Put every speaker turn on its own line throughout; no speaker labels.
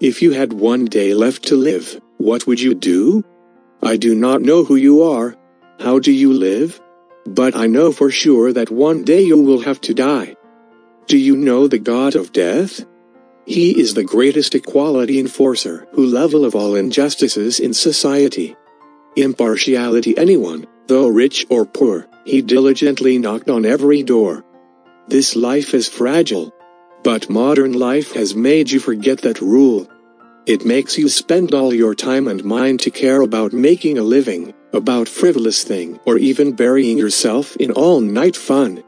If you had one day left to live, what would you do? I do not know who you are. How do you live? But I know for sure that one day you will have to die. Do you know the God of death? He is the greatest equality enforcer who level of all injustices in society. Impartiality anyone, though rich or poor, he diligently knocked on every door. This life is fragile. But modern life has made you forget that rule. It makes you spend all your time and mind to care about making a living, about frivolous thing, or even burying yourself in all-night fun.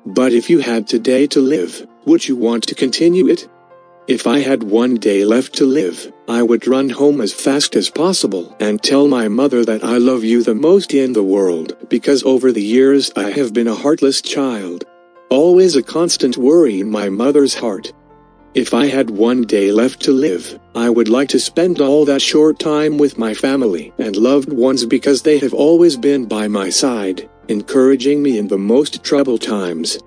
But if you had today to live, would you want to continue it? If I had one day left to live, I would run home as fast as possible and tell my mother that I love you the most in the world, because over the years I have been a heartless child. Always a constant worry in my mother's heart. If I had one day left to live, I would like to spend all that short time with my family and loved ones because they have always been by my side, encouraging me in the most troubled times,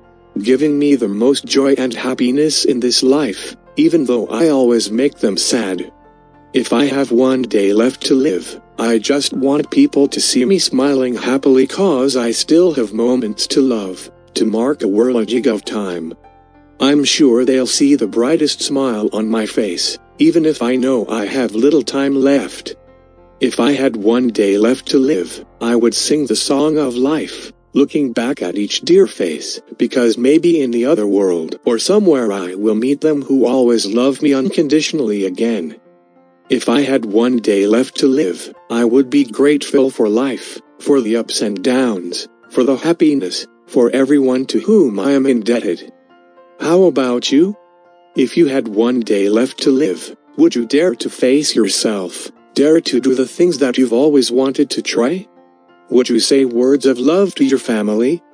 giving me the most joy and happiness in this life, even though I always make them sad. If I have one day left to live, I just want people to see me smiling happily cause I still have moments to love, to mark a whirligig of time. I'm sure they'll see the brightest smile on my face, even if I know I have little time left. If I had one day left to live, I would sing the song of life, looking back at each dear face, because maybe in the other world or somewhere I will meet them who always love me unconditionally again. If I had one day left to live, I would be grateful for life, for the ups and downs, for the happiness, for everyone to whom I am indebted. How about you? If you had one day left to live, would you dare to face yourself, dare to do the things that you've always wanted to try? Would you say words of love to your family?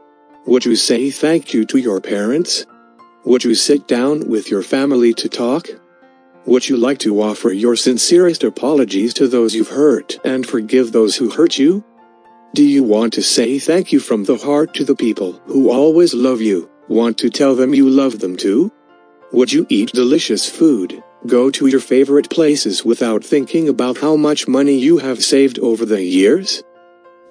Would you say thank you to your parents? Would you sit down with your family to talk? Would you like to offer your sincerest apologies to those you've hurt and forgive those who hurt you? Do you want to say thank you from the heart to the people who always love you, want to tell them you love them too? Would you eat delicious food, go to your favorite places without thinking about how much money you have saved over the years?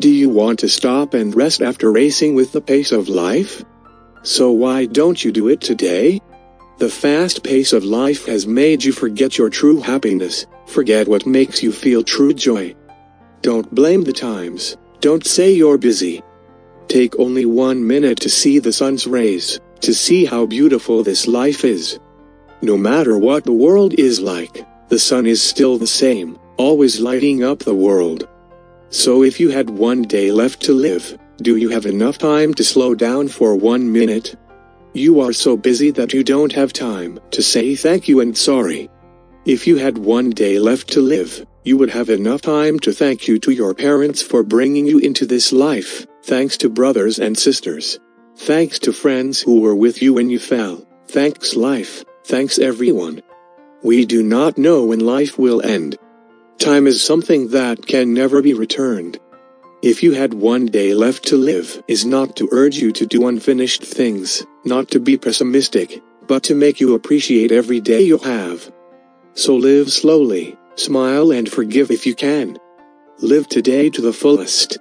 Do you want to stop and rest after racing with the pace of life? So why don't you do it today? The fast pace of life has made you forget your true happiness, forget what makes you feel true joy. Don't blame the times, don't say you're busy. Take only 1 minute to see the sun's rays, to see how beautiful this life is. No matter what the world is like, the sun is still the same, always lighting up the world. So if you had one day left to live, do you have enough time to slow down for 1 minute? You are so busy that you don't have time to say thank you and sorry. If you had one day left to live, you would have enough time to thank you to your parents for bringing you into this life, thanks to brothers and sisters. Thanks to friends who were with you when you fell, thanks life, thanks everyone. We do not know when life will end. Time is something that can never be returned. If you had one day left to live, is not to urge you to do unfinished things, not to be pessimistic, but to make you appreciate every day you have. So live slowly, smile and forgive if you can. Live today to the fullest.